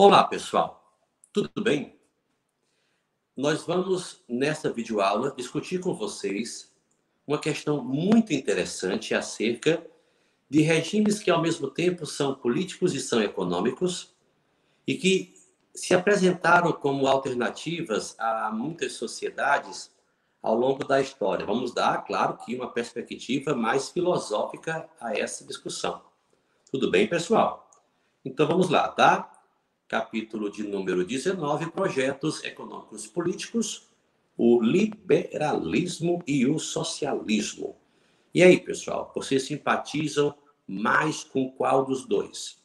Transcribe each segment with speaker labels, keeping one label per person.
Speaker 1: Olá, pessoal. Tudo bem? Nós vamos, nessa videoaula, discutir com vocês uma questão muito interessante acerca de regimes que, ao mesmo tempo, são políticos e são econômicos e que se apresentaram como alternativas a muitas sociedades ao longo da história. Vamos dar, claro, que uma perspectiva mais filosófica a essa discussão. Tudo bem, pessoal? Então vamos lá, tá? Capítulo de número 19, Projetos Econômicos Políticos, o liberalismo e o socialismo. E aí, pessoal, vocês simpatizam mais com qual dos dois?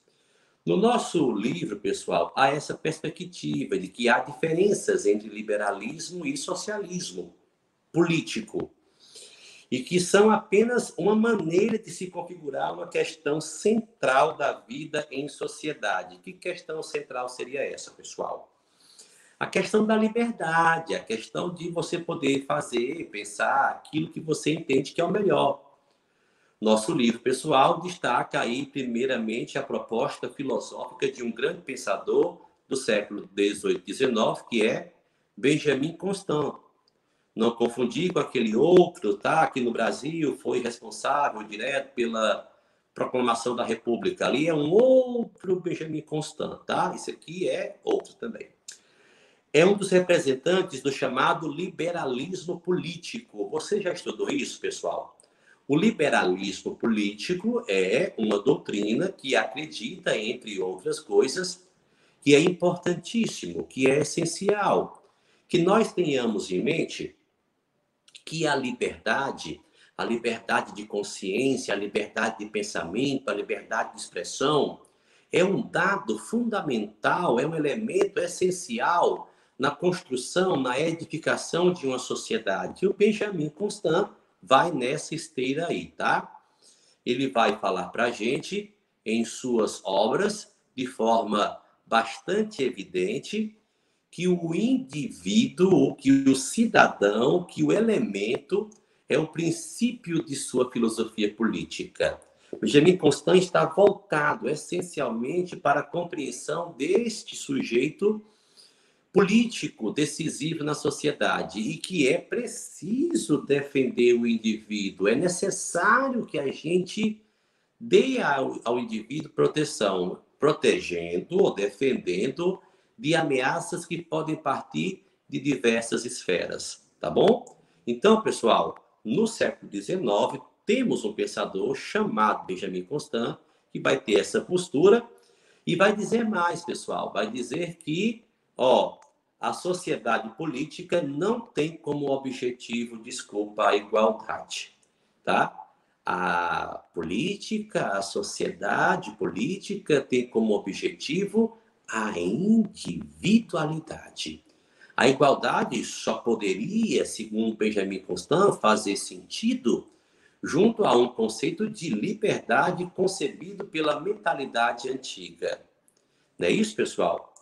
Speaker 1: No nosso livro, pessoal, há essa perspectiva de que há diferenças entre liberalismo e socialismo político e que são apenas uma maneira de se configurar uma questão central da vida em sociedade. Que questão central seria essa, pessoal? A questão da liberdade, a questão de você poder fazer, pensar aquilo que você entende que é o melhor. Nosso livro, pessoal, destaca aí, primeiramente, a proposta filosófica de um grande pensador do século XVIII e XIX, que é Benjamin Constant. Não confundir com aquele outro, tá? Que no Brasil foi responsável direto pela proclamação da República. Ali é um outro Benjamin Constant, tá? Esse aqui é outro também. É um dos representantes do chamado liberalismo político. Você já estudou isso, pessoal? O liberalismo político é uma doutrina que acredita, entre outras coisas, que é importantíssimo, que é essencial, que nós tenhamos em mente que a liberdade de consciência, a liberdade de pensamento, a liberdade de expressão, é um dado fundamental, é um elemento essencial na construção, na edificação de uma sociedade. E o Benjamin Constant vai nessa esteira aí, tá? Ele vai falar para a gente, em suas obras, de forma bastante evidente, que o indivíduo, que o cidadão, que o elemento é o princípio de sua filosofia política. Benjamin Constant está voltado essencialmente para a compreensão deste sujeito político decisivo na sociedade e que é preciso defender o indivíduo. É necessário que a gente dê ao indivíduo proteção, protegendo ou defendendo de ameaças que podem partir de diversas esferas, tá bom? Então, pessoal, no século XIX, temos um pensador chamado Benjamin Constant, que vai ter essa postura e vai dizer mais, pessoal, vai dizer que, a sociedade política não tem como objetivo, desculpa, a igualdade, tá? A política, a sociedade política tem como objetivo a individualidade. A igualdade só poderia, segundo Benjamin Constant, fazer sentido junto a um conceito de liberdade concebido pela mentalidade antiga. Não é isso, pessoal?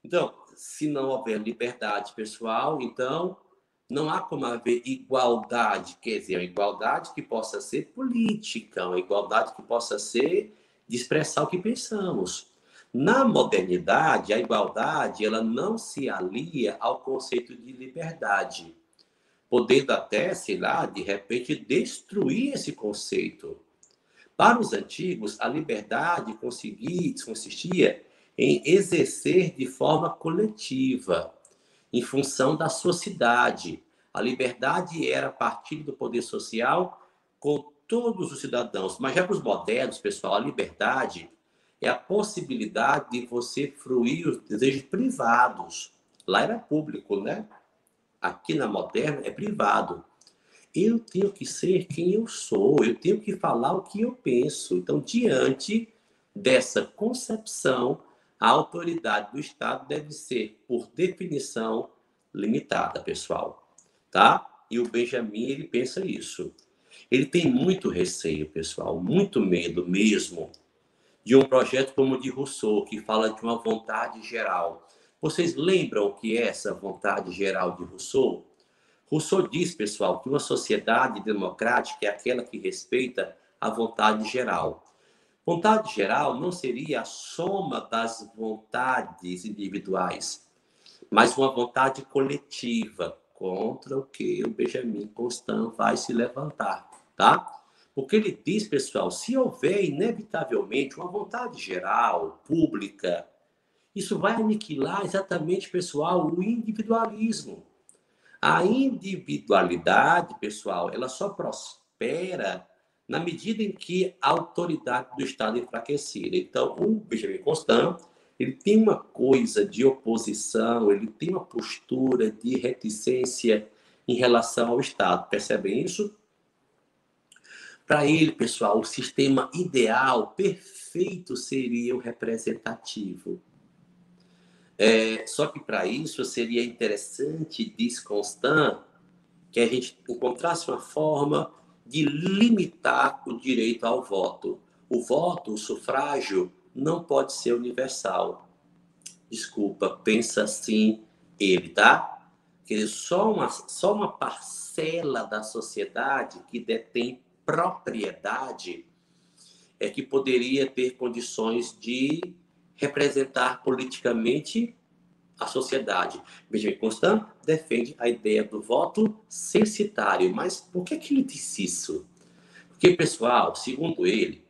Speaker 1: Então, se não houver liberdade pessoal, então não há como haver igualdade, quer dizer, uma igualdade que possa ser política, uma igualdade que possa ser de expressar o que pensamos. Na modernidade, a igualdade ela não se alia ao conceito de liberdade, podendo até, sei lá, de repente destruir esse conceito. Para os antigos, a liberdade consistia em exercer de forma coletiva, em função da sociedade. A liberdade era a partir do poder social com todos os cidadãos. Mas já para os modernos, pessoal, a liberdade é a possibilidade de você fruir os desejos privados. Lá era público, né? Aqui na moderna é privado. Eu tenho que ser quem eu sou, eu tenho que falar o que eu penso. Então, diante dessa concepção, a autoridade do Estado deve ser, por definição, limitada, pessoal. Tá? E o Benjamin, ele pensa isso. Ele tem muito receio, pessoal, muito medo mesmo, de um projeto como o de Rousseau, que fala de uma vontade geral. Vocês lembram o que é essa vontade geral de Rousseau? Rousseau diz, pessoal, que uma sociedade democrática é aquela que respeita a vontade geral. Vontade geral não seria a soma das vontades individuais, mas uma vontade coletiva, contra o que o Benjamin Constant vai se levantar, tá? Porque ele diz, pessoal, se houver inevitavelmente uma vontade geral, pública, isso vai aniquilar exatamente, pessoal, o individualismo. A individualidade, pessoal, ela só prospera na medida em que a autoridade do Estado é enfraquecida. Então, o Benjamin Constant, ele tem uma coisa de oposição, ele tem uma postura de reticência em relação ao Estado. Percebem isso? Para ele, pessoal, o sistema ideal, perfeito, seria o representativo. Só que para isso seria interessante, diz Constant, que a gente encontrasse uma forma de limitar o direito ao voto. O voto, o sufrágio, não pode ser universal. Desculpa, pensa assim ele, tá? Quer dizer, só uma parcela da sociedade que detém propriedade é que poderia ter condições de representar politicamente a sociedade. Benjamin Constant defende a ideia do voto censitário. Mas por que ele disse isso? Porque, pessoal, segundo ele,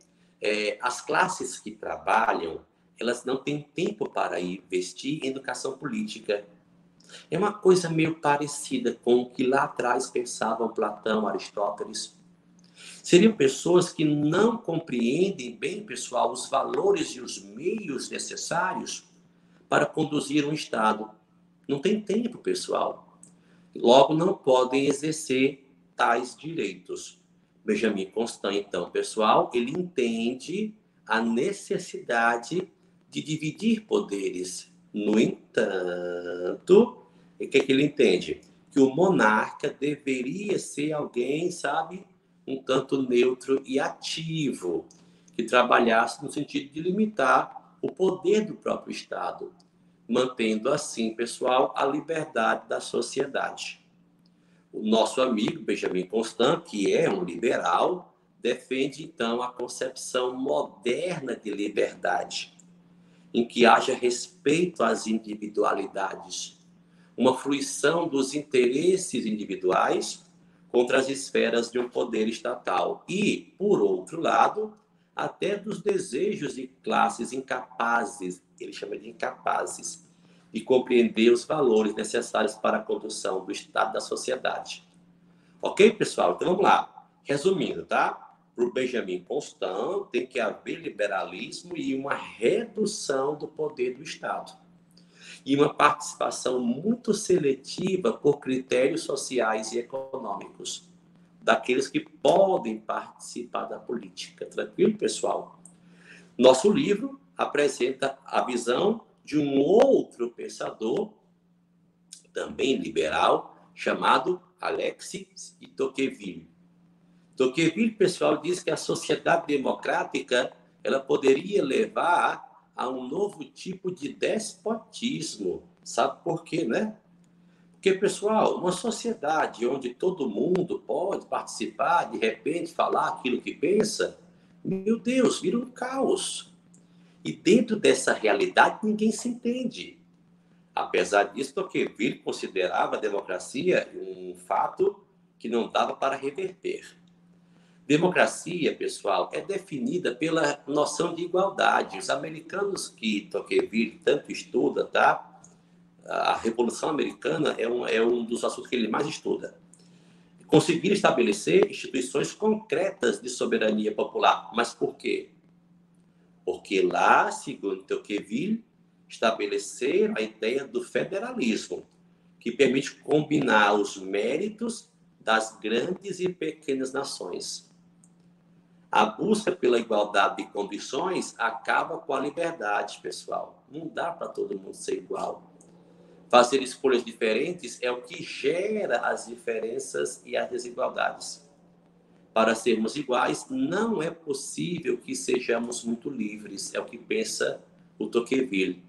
Speaker 1: as classes que trabalham, elas não têm tempo para investir em educação política. É uma coisa meio parecida com o que lá atrás pensavam Platão, Aristóteles. Seriam pessoas que não compreendem bem, pessoal, os valores e os meios necessários para conduzir um Estado. Não tem tempo, pessoal. Logo, não podem exercer tais direitos. Benjamin Constant, então, pessoal, ele entende a necessidade de dividir poderes. No entanto, o que ele entende? Que o monarca deveria ser alguém, sabe, um tanto neutro e ativo, que trabalhasse no sentido de limitar o poder do próprio Estado, mantendo assim, pessoal, a liberdade da sociedade. O nosso amigo Benjamin Constant, que é um liberal, defende então a concepção moderna de liberdade, em que haja respeito às individualidades, uma fruição dos interesses individuais contra as esferas de um poder estatal e, por outro lado, até dos desejos de classes incapazes, ele chama de incapazes, de compreender os valores necessários para a condução do Estado da sociedade. Ok, pessoal? Então vamos lá. Resumindo, tá? Para o Benjamin Constant, tem que haver liberalismo e uma redução do poder do Estado. E uma participação muito seletiva por critérios sociais e econômicos, daqueles que podem participar da política. Tranquilo, pessoal? Nosso livro apresenta a visão de um outro pensador, também liberal, chamado Alexis de Tocqueville. Tocqueville, pessoal, diz que a sociedade democrática ela poderia levar a um novo tipo de despotismo. Sabe por quê, né? Porque, pessoal, uma sociedade onde todo mundo pode participar, de repente, falar aquilo que pensa, meu Deus, vira um caos. E dentro dessa realidade, ninguém se entende. Apesar disso, Tocqueville considerava a democracia um fato que não dava para reverter. Democracia, pessoal, é definida pela noção de igualdade. Os americanos que Tocqueville tanto estuda, tá? A Revolução Americana é um dos assuntos que ele mais estuda. Conseguir estabelecer instituições concretas de soberania popular. Mas por quê? Porque lá, segundo Tocqueville, estabeleceram a ideia do federalismo, que permite combinar os méritos das grandes e pequenas nações. A busca pela igualdade de condições acaba com a liberdade, pessoal. Não dá para todo mundo ser igual. Fazer escolhas diferentes é o que gera as diferenças e as desigualdades. Para sermos iguais, não é possível que sejamos muito livres, é o que pensa o Tocqueville.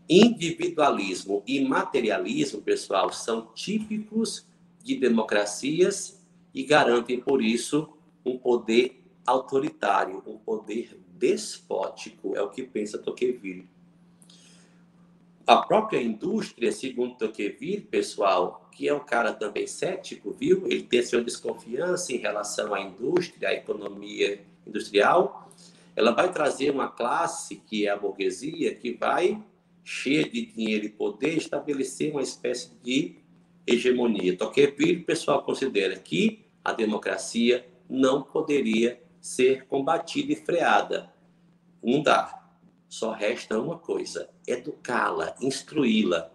Speaker 1: Individualismo e materialismo, pessoal, são típicos de democracias e garantem, por isso, um poder autoritário, um poder despótico, é o que pensa Tocqueville. A própria indústria, segundo Tocqueville, pessoal, que é um cara também cético, viu? Ele tem sua desconfiança em relação à indústria, à economia industrial. Ela vai trazer uma classe, que é a burguesia, que vai, cheia de dinheiro e poder, estabelecer uma espécie de hegemonia. Tocqueville, pessoal, considera que a democracia não poderia ser combatida e freada. Não dá. Só resta uma coisa: educá-la, instruí-la.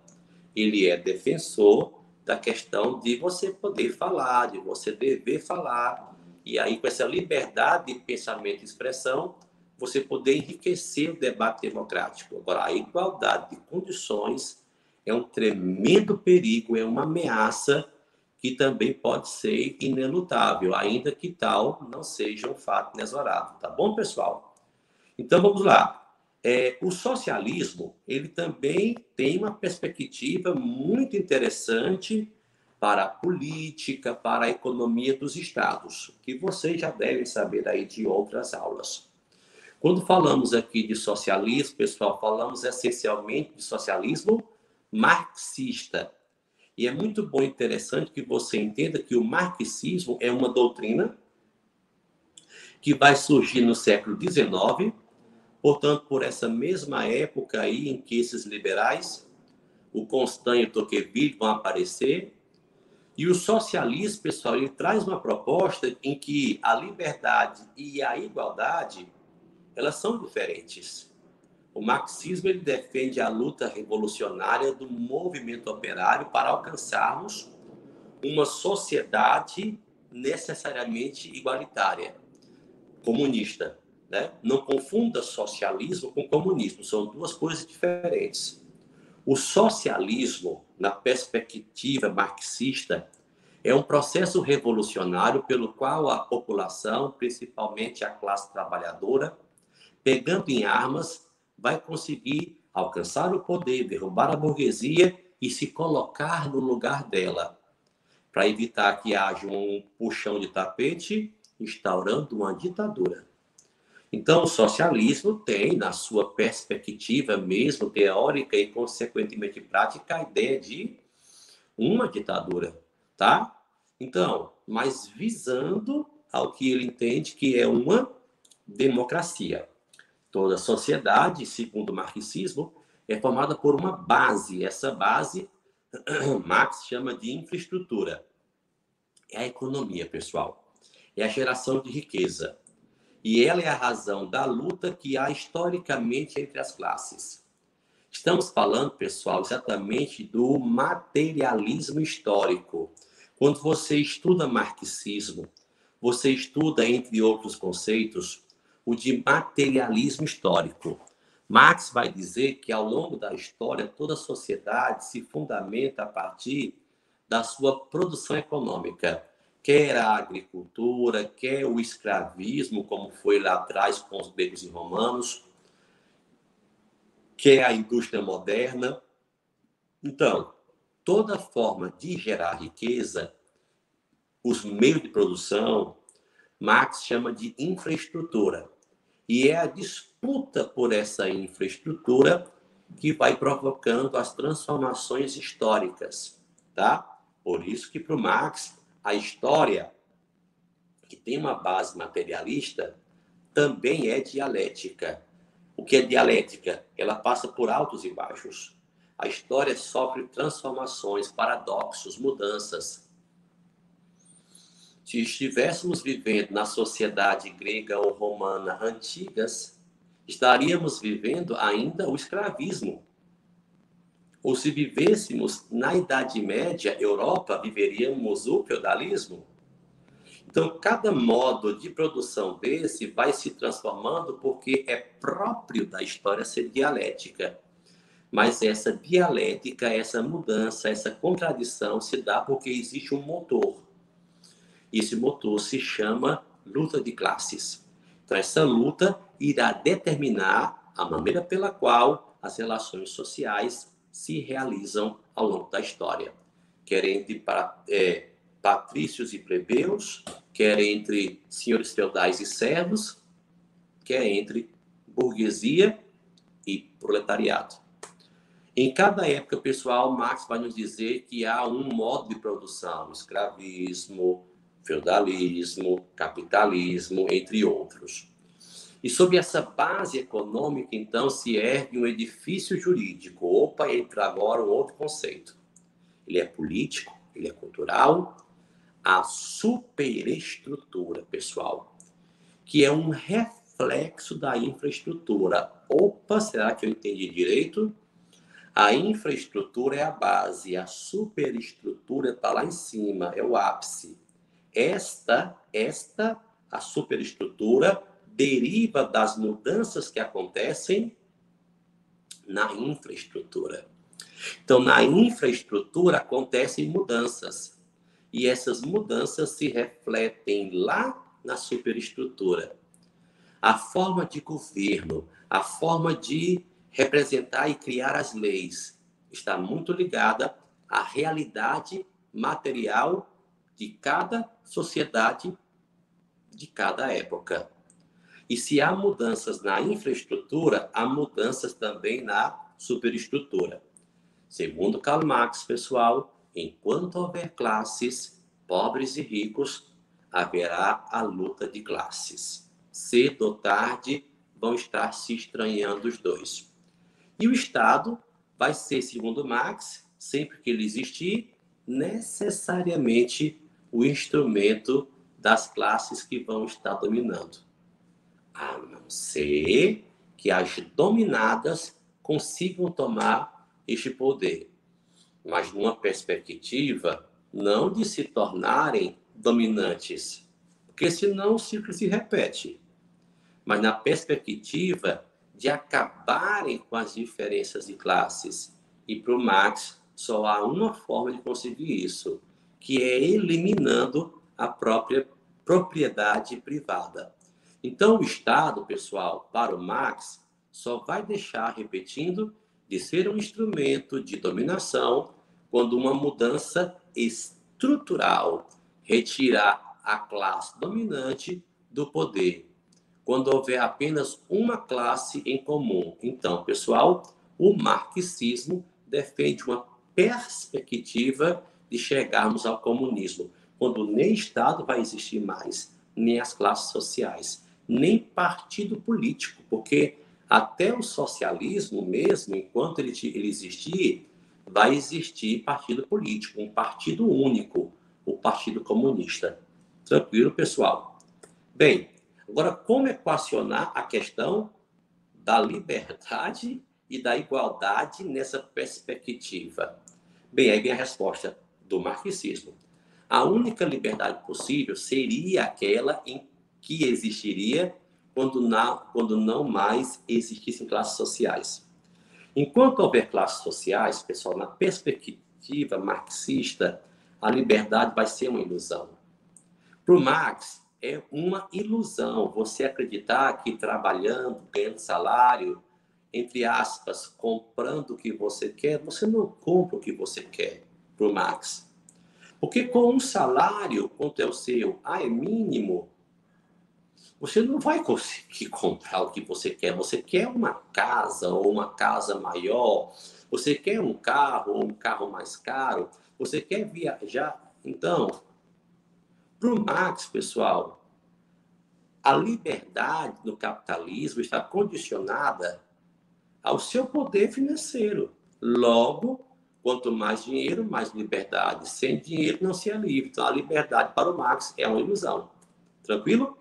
Speaker 1: Ele é defensor da questão de você poder falar, de você dever falar. E aí, com essa liberdade de pensamento e expressão, você poder enriquecer o debate democrático. Agora, a igualdade de condições é um tremendo perigo, é uma ameaça que também pode ser inelutável, ainda que tal não seja um fato inexorável. Tá bom, pessoal? Então, vamos lá. O socialismo, ele também tem uma perspectiva muito interessante para a política, para a economia dos estados, que vocês já devem saber aí de outras aulas. Quando falamos aqui de socialismo, pessoal, falamos essencialmente de socialismo marxista. E é muito bom e interessante que você entenda que o marxismo é uma doutrina que vai surgir no século XIX. Portanto, por essa mesma época aí em que esses liberais, o Constant e o Tocqueville, vão aparecer, e o socialismo, pessoal, ele traz uma proposta em que a liberdade e a igualdade, elas são diferentes. O marxismo, ele defende a luta revolucionária do movimento operário para alcançarmos uma sociedade necessariamente igualitária, comunista. Né? Não confunda socialismo com comunismo, são duas coisas diferentes. O socialismo, na perspectiva marxista, é um processo revolucionário pelo qual a população, principalmente a classe trabalhadora, pegando em armas, vai conseguir alcançar o poder, derrubar a burguesia e se colocar no lugar dela, para evitar que haja um puxão de tapete, instaurando uma ditadura. Então, o socialismo tem, na sua perspectiva mesmo teórica e, consequentemente, prática, a ideia de uma ditadura, tá? Então, mas visando ao que ele entende que é uma democracia. Toda sociedade, segundo o marxismo, é formada por uma base. Essa base, Marx chama de infraestrutura. É a economia, pessoal. É a geração de riqueza. E ela é a razão da luta que há historicamente entre as classes. Estamos falando, pessoal, exatamente do materialismo histórico. Quando você estuda marxismo, você estuda, entre outros conceitos, o de materialismo histórico. Marx vai dizer que, ao longo da história, toda a sociedade se fundamenta a partir da sua produção econômica, quer a agricultura, quer o escravismo, como foi lá atrás com os gregos e romanos, quer a indústria moderna. Então, toda forma de gerar riqueza, os meios de produção, Marx chama de infraestrutura. E é a disputa por essa infraestrutura que vai provocando as transformações históricas, tá? Por isso que, para o Marx, a história, que tem uma base materialista, também é dialética. O que é dialética? Ela passa por altos e baixos. A história sofre transformações, paradoxos, mudanças. Se estivéssemos vivendo na sociedade grega ou romana antigas, estaríamos vivendo ainda o escravismo. Ou se vivêssemos na Idade Média, Europa, viveríamos o feudalismo. Então, cada modo de produção desse vai se transformando porque é próprio da história ser dialética. Mas essa dialética, essa mudança, essa contradição se dá porque existe um motor. Esse motor se chama luta de classes. Então, essa luta irá determinar a maneira pela qual as relações sociais se realizam ao longo da história. Quer entre patrícios e plebeus, quer entre senhores feudais e servos, que é entre burguesia e proletariado. Em cada época, pessoal, Marx vai nos dizer que há um modo de produção: escravismo, feudalismo, capitalismo, entre outros. E sob essa base econômica, então, se ergue um edifício jurídico. Opa, entra agora um outro conceito. Ele é político, ele é cultural, a superestrutura, pessoal, que é um reflexo da infraestrutura. Opa, será que eu entendi direito? A infraestrutura é a base, a superestrutura está lá em cima, é o ápice. A superestrutura deriva das mudanças que acontecem na infraestrutura. Então, na infraestrutura acontecem mudanças. E essas mudanças se refletem lá na superestrutura. A forma de governo, a forma de representar e criar as leis está muito ligada à realidade material de cada sociedade, de cada época. E se há mudanças na infraestrutura, há mudanças também na superestrutura. Segundo Karl Marx, pessoal, enquanto houver classes, pobres e ricos, haverá a luta de classes. Cedo ou tarde, vão estar se estranhando os dois. E o Estado vai ser, segundo Marx, sempre que ele existir, necessariamente o instrumento das classes que vão estar dominando. A não ser que as dominadas consigam tomar este poder, mas numa perspectiva não de se tornarem dominantes, porque senão o ciclo se repete, mas na perspectiva de acabarem com as diferenças de classes. E para o Marx só há uma forma de conseguir isso, que é eliminando a própria propriedade privada. Então, o Estado, pessoal, para o Marx, só vai deixar, repetindo, de ser um instrumento de dominação quando uma mudança estrutural retirar a classe dominante do poder, quando houver apenas uma classe em comum. Então, pessoal, o marxismo defende uma perspectiva de chegarmos ao comunismo, quando nem Estado vai existir mais, nem as classes sociais, nem partido político, porque até o socialismo mesmo, enquanto ele existir, vai existir partido político, um partido único, o Partido Comunista. Tranquilo, pessoal? Bem, agora como equacionar a questão da liberdade e da igualdade nessa perspectiva? Bem, aí vem a resposta do marxismo. A única liberdade possível seria aquela em que existiria quando não mais existissem classes sociais. Enquanto houver classes sociais, pessoal, na perspectiva marxista, a liberdade vai ser uma ilusão. Para o Marx, é uma ilusão você acreditar que trabalhando, ganhando salário, entre aspas, comprando o que você quer, você não compra o que você quer, para o Marx. Porque com um salário, quanto é o seu, é mínimo, você não vai conseguir comprar o que você quer. Você quer uma casa ou uma casa maior, você quer um carro ou um carro mais caro, você quer viajar. Então, para o Marx, pessoal, a liberdade no capitalismo está condicionada ao seu poder financeiro. Logo, quanto mais dinheiro, mais liberdade. Sem dinheiro não se é livre. Então, a liberdade para o Marx é uma ilusão. Tranquilo?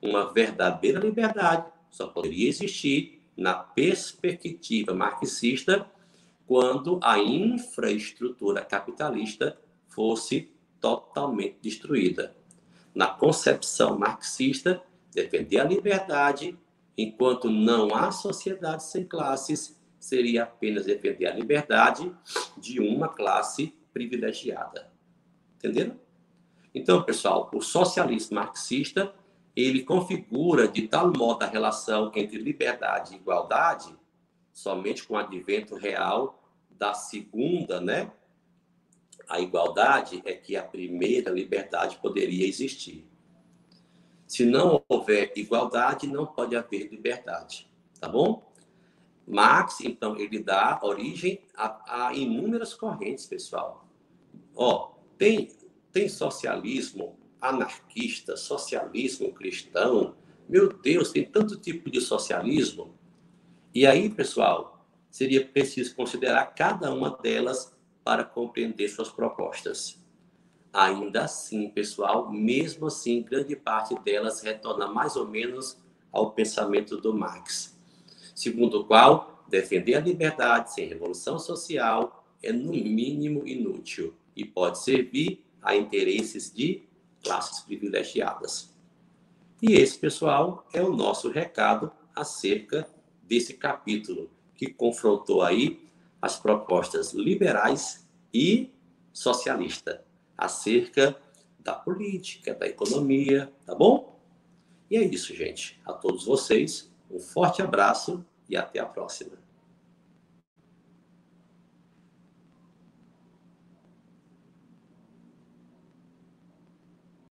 Speaker 1: Uma verdadeira liberdade só poderia existir na perspectiva marxista quando a infraestrutura capitalista fosse totalmente destruída. Na concepção marxista, defender a liberdade, enquanto não há sociedade sem classes, seria apenas defender a liberdade de uma classe privilegiada. Entenderam? Então, pessoal, o socialismo marxista, ele configura de tal modo a relação entre liberdade e igualdade, somente com o advento real da segunda, né? A igualdade é que a primeira liberdade poderia existir. Se não houver igualdade, não pode haver liberdade, tá bom? Marx, então, ele dá origem a inúmeras correntes, pessoal. Ó, tem socialismo anarquista, socialismo cristão. Meu Deus, tem tanto tipo de socialismo. E aí, pessoal, seria preciso considerar cada uma delas para compreender suas propostas. Ainda assim, pessoal, mesmo assim, grande parte delas retorna mais ou menos ao pensamento do Marx, segundo o qual defender a liberdade sem revolução social é, no mínimo, inútil e pode servir a interesses de classes privilegiadas. E esse, pessoal, é o nosso recado acerca desse capítulo, que confrontou aí as propostas liberais e socialistas acerca da política, da economia, tá bom? E é isso, gente. A todos vocês, um forte abraço e até a próxima.